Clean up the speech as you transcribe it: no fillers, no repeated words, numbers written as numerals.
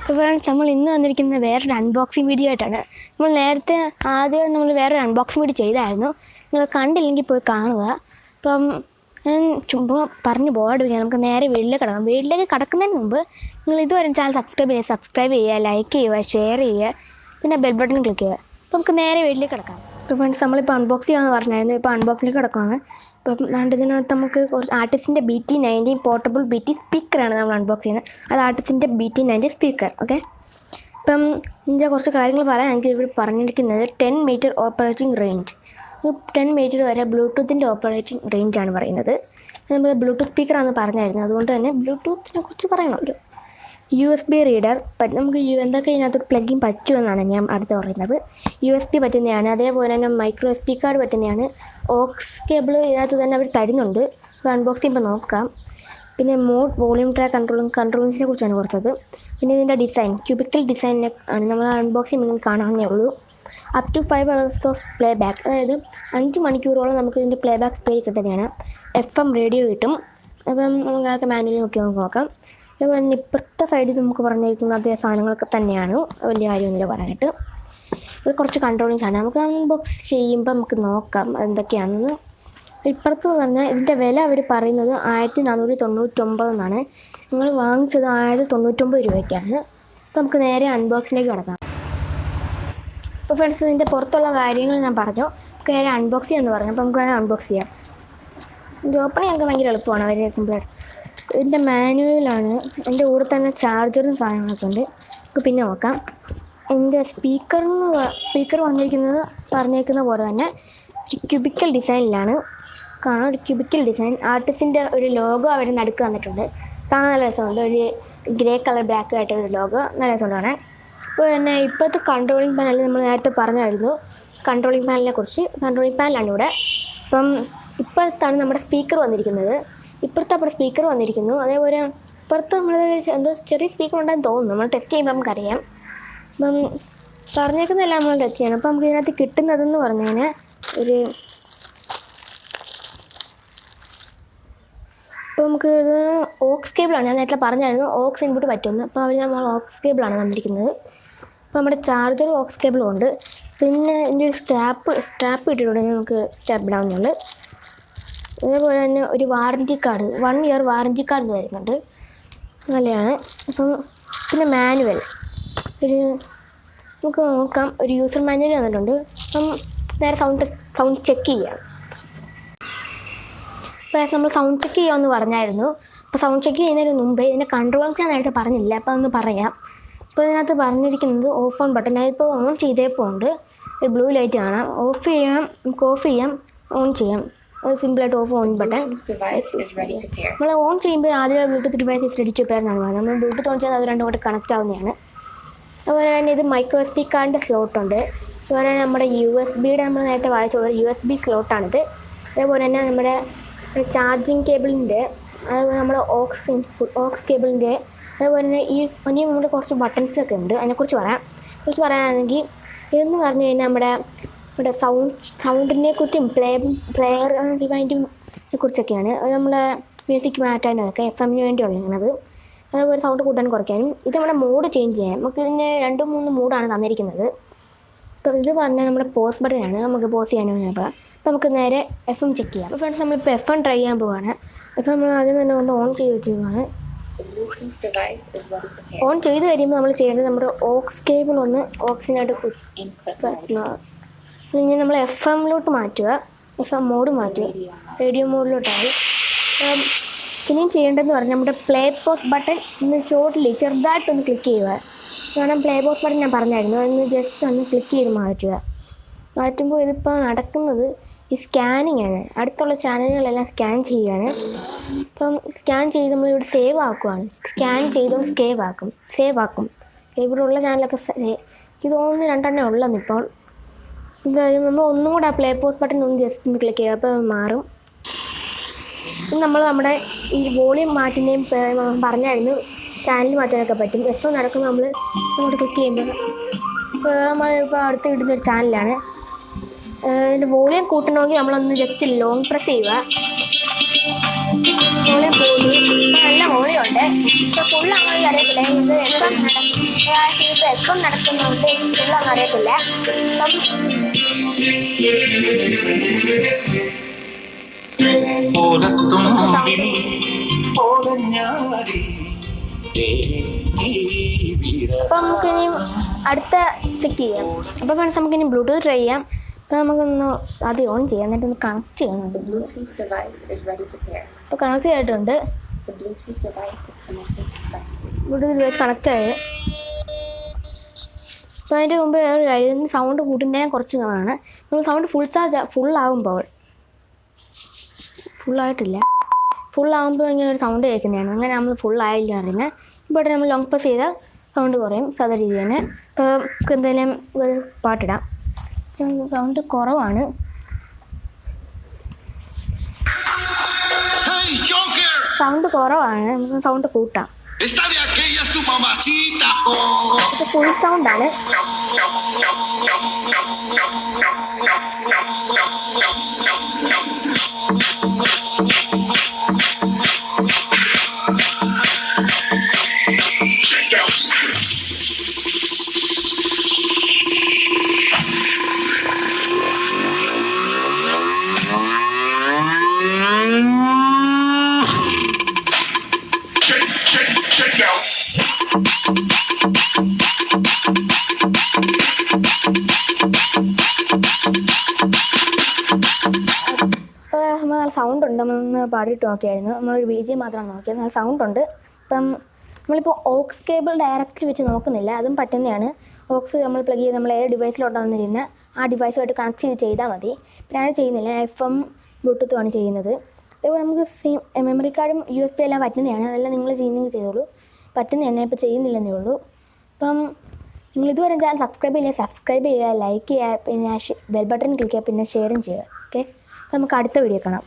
Friends, നമ്മൾ ഇന്ന് വന്നിരിക്കുന്നത് വേറൊരു അൺബോക്സിങ് വീഡിയോ ആയിട്ടാണ്. നമ്മൾ നേരത്തെ ആദ്യം നമ്മൾ വേറൊരു അൺബോക്സിങ് വീഡിയോ ചെയ്തായിരുന്നു. നിങ്ങൾ കണ്ടില്ലെങ്കിൽ പോയി കാണുക. അപ്പം ഞാൻ ചുമ്മാ പറഞ്ഞു പോകാണ്ടിരിക്കുക, നമുക്ക് നേരെ വീട്ടിലേക്ക് കിടക്കാം. വീട്ടിലേക്ക് കിടക്കുന്നതിന് മുമ്പ് നിങ്ങൾ ഇതുവരെ ചാനൽ സബ്സ്ക്രൈബ് ചെയ്യുക, ലൈക്ക് ചെയ്യുക, ഷെയർ ചെയ്യുക, പിന്നെ ബെൽ ബട്ടൺ ക്ലിക്ക് ചെയ്യുക. അപ്പോൾ നമുക്ക് നേരെ വീട്ടിലേക്ക് കിടക്കാം. ഇപ്പോൾ ഫ്രണ്ട്സ്, നമ്മളിപ്പോൾ അൺബോക്സ് ചെയ്യാമെന്ന് പറഞ്ഞായിരുന്നു. ഇപ്പോൾ അൺബോക്സിലേക്ക് കിടക്കുകയാണ്. ഇപ്പം ഇതിനകത്ത് നമുക്ക് കുറച്ച് ആർട്ടിസിൻ്റെ BT90 പോർട്ടബിൾ BT സ്പീക്കറാണ് നമ്മൾ അൺബോക്സ് ചെയ്യുന്നത്. അത് ആർട്ടിസിൻ്റെ BT90 സ്പീക്കർ. ഓക്കെ, ഇപ്പം ഇതിൻ്റെ കുറച്ച് കാര്യങ്ങൾ പറയാൻ എനിക്ക് ഇവിടെ പറഞ്ഞിരിക്കുന്നത് 10 മീറ്റർ ഓപ്പറേറ്റിംഗ് റേഞ്ച്. 10 മീറ്റർ വരെ ബ്ലൂടൂത്തിൻ്റെ ഓപ്പറേറ്റിംഗ് റേഞ്ചാണ് പറയുന്നത്. നമ്മൾ ബ്ലൂടൂത്ത് സ്പീക്കറാണെന്ന് പറഞ്ഞായിരുന്നു, അതുകൊണ്ട് തന്നെ ബ്ലൂടൂത്തിനെ കുറിച്ച് പറയണമല്ലോ. USB റീഡർ നമുക്ക് എന്തൊക്കെ ഇതിനകത്ത് പ്ലഗിങ് പറ്റുമെന്നാണ് ഞാൻ അടുത്ത് പറയുന്നത്. USB പറ്റുന്നതാണ്, അതേപോലെ തന്നെ മൈക്രോ SD കാർഡ് പറ്റുന്നതാണ്. ഓക്സ് കേബിൾ ഇതിനകത്ത് തന്നെ അവർ തരുന്നുണ്ട്. അപ്പോൾ അൺബോക്സ് ചെയ്യുമ്പോൾ നോക്കാം. പിന്നെ മോഡ്, വോളിയം ട്രാക്ക്, കൺട്രോളിങ്ങിനെ കുറിച്ചാണ് കുറച്ചത്. പിന്നെ ഇതിൻ്റെ ഡിസൈൻ ക്യൂബിക്കൽ ഡിസൈനിനെ ആണ് നമ്മൾ അൺബോക്സ് ചെയ്യുമ്പോൾ കാണാവുന്നേ ഉള്ളൂ. Up to 5 hours of playback, അതായത് 5 മണിക്കൂറോളം നമുക്ക് ഇതിൻ്റെ പ്ലേ ബാക്ക് സ്പേസ് കിട്ടുന്നതാണ്. FM റേഡിയോ കിട്ടും. അപ്പം നമുക്ക് അതൊക്കെ മാനുവലി നോക്കാം. അതുപോലെ തന്നെ ഇപ്പുറത്തെ സൈഡിൽ നമുക്ക് പറഞ്ഞിരിക്കുന്ന അതേ സാധനങ്ങളൊക്കെ തന്നെയാണ്, വലിയ കാര്യമൊന്നുമില്ല പറയാനായിട്ട്. ഇവിടെ കുറച്ച് കൺട്രോളിങ്സ് ആണ്, നമുക്ക് അൺബോക്സ് ചെയ്യുമ്പോൾ നമുക്ക് നോക്കാം എന്തൊക്കെയാണെന്ന്. ഇപ്പുറത്ത് പറഞ്ഞാൽ ഇതിൻ്റെ വില അവർ പറയുന്നത് 1499 എന്നാണ്. ഞങ്ങൾ വാങ്ങിച്ചത് 1099 രൂപയ്ക്കാണ്. അപ്പോൾ നമുക്ക് നേരെ അൺബോക്സിലേക്ക് കിടക്കാം. അപ്പോൾ ഫ്രണ്ട്സ്, ഇതിൻ്റെ പുറത്തുള്ള കാര്യങ്ങൾ ഞാൻ പറഞ്ഞു, നമുക്ക് നേരെ അൺബോക്സ് ചെയ്യാമെന്ന് പറഞ്ഞു. അപ്പോൾ നമുക്ക് നേരെ അൺബോക്സ് ചെയ്യാം. ഇത് ഓപ്പണിങ് ഞങ്ങൾക്ക് ഭയങ്കര എളുപ്പമാണ്, വളരെ സിമ്പിളായിട്ട്. ഇതിൻ്റെ മാനുവലാണ്, എൻ്റെ കൂടെ തന്നെ ചാർജറും സാധനങ്ങളൊക്കെ ഉണ്ട്. നമുക്ക് പിന്നെ നോക്കാം. എൻ്റെ സ്പീക്കർ വന്നിരിക്കുന്നത് പറഞ്ഞേക്കുന്ന പോലെ തന്നെ ക്യൂബിക്കൽ ഡിസൈനിലാണ്. കാണാം, ഒരു ക്യൂബിക്കൽ ഡിസൈൻ. ആർട്ടിസിൻ്റെ ഒരു ലോഗോ അവർ നടുക്ക് തന്നിട്ടുണ്ട്. കാണാൻ നല്ല രസമുണ്ട്, ഒരു ഗ്രേ കളർ ബ്ലാക്ക് ആയിട്ടൊരു ലോഗോ, നല്ല രസമുണ്ട് കാണാൻ. അപ്പോൾ തന്നെ ഇപ്പോഴത്തെ കൺട്രോളിങ് പാനൽ നമ്മൾ നേരത്തെ പറഞ്ഞായിരുന്നു കൺട്രോളിങ് പാനലിനെ കുറിച്ച്. കൺട്രോളിങ് പാനലാണ് ഇവിടെ. അപ്പം ഇപ്പോഴത്താണ് നമ്മുടെ സ്പീക്കർ വന്നിരിക്കുന്നത്. ഇപ്പുറത്ത് അവിടെ സ്പീക്കർ വന്നിരിക്കുന്നു. അതേപോലെ ഇപ്പുറത്ത് നമ്മൾ എന്തോ ചെറിയ സ്പീക്കർ ഉണ്ടെന്ന് തോന്നുന്നു. നമ്മൾ ടെസ്റ്റ് ചെയ്യുമ്പോൾ നമുക്കറിയാം. അപ്പം പറഞ്ഞേക്കുന്നതെല്ലാം നമ്മൾ ടെസ്റ്റ് ചെയ്യണം. അപ്പം നമുക്ക് ഇതിനകത്ത് കിട്ടുന്നതെന്ന് പറഞ്ഞു കഴിഞ്ഞാൽ ഇപ്പോൾ നമുക്ക് ഇത് ഓക്സ് കേബിളാണ്. ഞാൻ നേരത്തെ പറഞ്ഞായിരുന്നു ഓക്സ് ഇൻപുട്ട് പറ്റുമെന്ന്. അപ്പോൾ അവർ നമ്മൾ ഓക്സ് കേബിളാണ് തന്നിരിക്കുന്നത്. അപ്പോൾ നമ്മുടെ ചാർജർ ഓക്സ് കേബിളും ഉണ്ട്. പിന്നെ ഇതിൻ്റെ ഒരു സ്ട്രാപ്പ് ഇട്ടിട്ടുണ്ടെങ്കിൽ നമുക്ക് സ്റ്റാപ്പ് ഇടാവുന്നുണ്ട്. അതേപോലെ തന്നെ ഒരു warranty card, 1 year warranty card വരുന്നുണ്ട്, നല്ലതാണ്. അപ്പം പിന്നെ മാനുവൽ നമുക്ക് നോക്കാം. ഒരു യൂസർ മാനുവൽ വന്നിട്ടുണ്ട്. അപ്പം നേരെ സൗണ്ട് ചെക്ക് ചെയ്യാം. അപ്പോൾ നമ്മൾ സൗണ്ട് ചെക്ക് ചെയ്യാമെന്ന് പറഞ്ഞായിരുന്നു. അപ്പോൾ സൗണ്ട് ചെക്ക് ചെയ്യുന്നതിന് മുമ്പേ ഇതിൻ്റെ കൺട്രോൾസ് ഞാൻ നേരത്തെ പറഞ്ഞില്ല, അപ്പോൾ അതൊന്ന് പറയാം. അപ്പോൾ ഇതിനകത്ത് പറഞ്ഞിരിക്കുന്നത് ഓഫ് ഓൺ ബട്ടൺ. അതിപ്പോൾ ഓൺ ചെയ്തപ്പോൾ ഉണ്ട് ഒരു ബ്ലൂ ലൈറ്റ് കാണാം. ഓഫ് ചെയ്യാം, ഓൺ ചെയ്യാം. സിമ്പിളായിട്ട് ഓഫ് ഓൺ ബട്ടൺ. നമ്മൾ ഓൺ ചെയ്യുമ്പോൾ ആദ്യം Bluetooth device is ready two pair എന്നാണ് പറയുന്നത്. നമ്മൾ ബ്ലൂടൂത്ത് ഓൺ ചെയ്താൽ അത് രണ്ടും കൂടെ കണക്റ്റ് ആവുന്നതാണ്. അതുപോലെ തന്നെ ഇത് മൈക്രോ SD കാർഡിൻ്റെ സ്ലോട്ടുണ്ട്. അതുപോലെ തന്നെ നമ്മുടെ USB നമ്മൾ നേരത്തെ വായിച്ചുള്ള USB സ്ലോട്ടാണിത്. അതേപോലെ തന്നെ നമ്മുടെ ചാർജിങ് കേബിളിൻ്റെ, അതുപോലെ നമ്മുടെ ഓക്സ് കേബിളിൻ്റെ, അതുപോലെ തന്നെ ഇനിയും നമ്മുടെ കുറച്ച് ബട്ടൺസൊക്കെ ഉണ്ട്. അതിനെക്കുറിച്ച് പറയുകയാണെങ്കിൽ ഇതെന്ന് പറഞ്ഞു കഴിഞ്ഞാൽ നമ്മുടെ സൗണ്ടിനെ കുറിച്ചും പ്ലെയർ റിവൈൻഡിനെ കുറിച്ചൊക്കെയാണ്. അത് നമ്മളെ മ്യൂസിക് മാറ്റാനൊക്കെ FM വേണ്ടിയുള്ളത്. അതുപോലെ സൗണ്ട് കൂട്ടാനും കുറയ്ക്കാനും. ഇത് നമ്മുടെ മോഡ് ചേഞ്ച് ചെയ്യാം. നമുക്ക് ഇതിന് 2-3 മൂഡാണ് തന്നിരിക്കുന്നത്. അപ്പോൾ ഇത് പറഞ്ഞാൽ നമ്മുടെ പോസ് ബട്ടനാണ്, നമുക്ക് പോസ് ചെയ്യാനും. അപ്പോൾ നമുക്ക് നേരെ FM ചെക്ക് ചെയ്യാം. അപ്പോൾ ഫ്രണ്ട്സ്, നമ്മളിപ്പോൾ FM ട്രൈ ചെയ്യാൻ പോവുകയാണ്. FM നമ്മൾ ആദ്യം തന്നെ ഒന്ന് ഓൺ ചെയ്ത് വെച്ചിരുന്നതാണ്. ഓൺ ചെയ്ത് കഴിയുമ്പോൾ നമ്മൾ ചെയ്യേണ്ടത് നമ്മുടെ ഓക്സ് കേബിൾ ഒന്ന് ഓക്സിനായിട്ട് ഇനി നമ്മൾ FM മാറ്റുക. FM മോഡ് മാറ്റുക, റേഡിയോ മോഡിലോട്ടായി. ഇനിയും ചെയ്യേണ്ടതെന്ന് പറഞ്ഞാൽ നമ്മുടെ പ്ലേ പോസ് ബട്ടൺ ഒന്ന് ഷോർട്ടിൽ ചെറുതായിട്ടൊന്ന് ക്ലിക്ക് ചെയ്യുക. കാരണം പ്ലേ പോസ് ബട്ടൺ ഞാൻ പറഞ്ഞായിരുന്നു, അതൊന്ന് ജസ്റ്റ് ഒന്ന് ക്ലിക്ക് ചെയ്ത് മാറ്റുമ്പോൾ ഇതിപ്പോൾ നടക്കുന്നത് ഈ സ്കാനിങ് ആണ്. അടുത്തുള്ള ചാനലുകളെല്ലാം സ്കാൻ ചെയ്യുകയാണ്. അപ്പം സ്കാൻ ചെയ്ത് നമ്മളിവിടെ സേവ് ആക്കുവാണ്. സ്കാൻ ചെയ്തുകൊണ്ട് സേവ് ആക്കും. ഇവിടെ ഉള്ള ചാനലൊക്കെ ഇത് തോന്നുന്നു 2 ഉള്ളെന്ന്. ഇപ്പോൾ എന്തായാലും നമ്മൾ ഒന്നും കൂടെ ആ പ്ലേ പോസ് ബട്ടൺ ഒന്ന് ജസ്റ്റ് ഒന്ന് ക്ലിക്ക് ചെയ്യുക, അപ്പോൾ മാറും. നമ്മൾ നമ്മുടെ ഈ വോളിയം മാറ്റുന്നതും പറഞ്ഞായിരുന്നു ചാനൽ മാറ്റാനൊക്കെ പറ്റും. FM നടക്കുമ്പോൾ അങ്ങോട്ട് ക്ലിക്ക് ചെയ്യുമ്പോൾ നമ്മളിപ്പോൾ അടുത്ത് കിട്ടുന്നൊരു ചാനലാണ്. ഇതിൻ്റെ വോളിയം കൂട്ടണമെങ്കിൽ നമ്മളൊന്ന് ജസ്റ്റ് ലോങ് പ്രസ് ചെയ്യുക. മോളിൽ പോയി നല്ല മോളിയുണ്ട്. ഇപ്പോൾ ഫുള്ളാണെന്ന് അറിയത്തില്ല. ഇത് എപ്പം നടക്കുന്നുണ്ട് ഫുള്ളൊന്നും അറിയത്തില്ല. അപ്പം നമുക്കിനി അടുത്ത ചെക്ക് ചെയ്യാം. അപ്പോൾ ഫ്രണ്ട്സ് നമുക്കിനി ബ്ലൂടൂത്ത് ട്രൈ ചെയ്യാം. അപ്പോൾ നമുക്കൊന്ന് ആദ്യം ഓൺ ചെയ്യാം, എന്നിട്ടൊന്ന് കണക്ട് ചെയ്യുന്നുണ്ട്. അപ്പോൾ കണക്ട് ചെയ്തിട്ടുണ്ട്. ബ്ലൂടൂത്ത് ഡിവൈസ് കണക്റ്റ് ആയി. അപ്പോൾ അതിൻ്റെ മുമ്പ് വേറൊരു കാര്യം, സൗണ്ട് കൂട്ടുന്നതിനെ കുറച്ച് കാണാണ്. നമ്മൾ സൗണ്ട് ഫുള്ളാകുമ്പോൾ ഫുള്ളായിട്ടില്ല, ഫുള്ളാകുമ്പോൾ ഇങ്ങനെ ഒരു സൗണ്ട് കേൾക്കുന്നതാണ്. അങ്ങനെ നമ്മൾ ഫുള്ളായില്ല അറിയുന്നത്. ഇവിടെ നമ്മൾ ലോങ് പ്രസ് ചെയ്താൽ സൗണ്ട് കുറയും സാധാരണ രീതി തന്നെ. ഇപ്പോൾ എന്തെങ്കിലും പാട്ടിടാം. സൗണ്ട് കുറവാണ്. നമുക്ക് സൗണ്ട് കൂട്ടാം. ഇത് ഫുൾ സൗണ്ടാണ്. നല്ല സൗണ്ട് ഉണ്ട്. നമ്മളൊന്ന് പാടിയിട്ട് നോക്കിയായിരുന്നു. നമ്മളൊരു BGM മാത്രമാണ് നോക്കിയത്. നല്ല സൗണ്ട് ഉണ്ട്. ഇപ്പം നമ്മളിപ്പോൾ ഓക്സ് കേബിൾ ഡയറക്റ്റ് വെച്ച് നോക്കുന്നില്ല, അതും പറ്റുന്നതാണ്. ഓക്സ് നമ്മൾ പ്ലഗ് ചെയ്ത് നമ്മൾ ഏത് ഡിവൈസിലോട്ടാണ് ചെയ്യുന്നത് ആ ഡിവൈസുമായിട്ട് കണക്ട് ചെയ്താൽ മതി. പിന്നെ അത് ചെയ്യുന്നില്ല, FM ബ്ലൂടൂത്തുമാണ് ചെയ്യുന്നത്. അതേപോലെ നമുക്ക് മെമ്മറി കാർഡും USB എല്ലാം പറ്റുന്നതാണ്. അതെല്ലാം നിങ്ങൾ ചെയ്യുന്നെങ്കിൽ ചെയ്തോളൂ, പറ്റുന്നതാണ്. ഇപ്പോൾ ചെയ്യുന്നില്ലെന്നേ ഉള്ളൂ. അപ്പം നിങ്ങൾ ഇതുവരെ ചാനൽ സബ്സ്ക്രൈബ് ചെയ്യുക, ലൈക്ക് ചെയ്യുക, പിന്നെ ബെൽ ബട്ടൺ ക്ലിക്ക് ചെയ്യുക, പിന്നെ ഷെയറും ചെയ്യുക. ഓക്കെ, നമുക്ക് അടുത്ത വീഡിയോ കാണാം.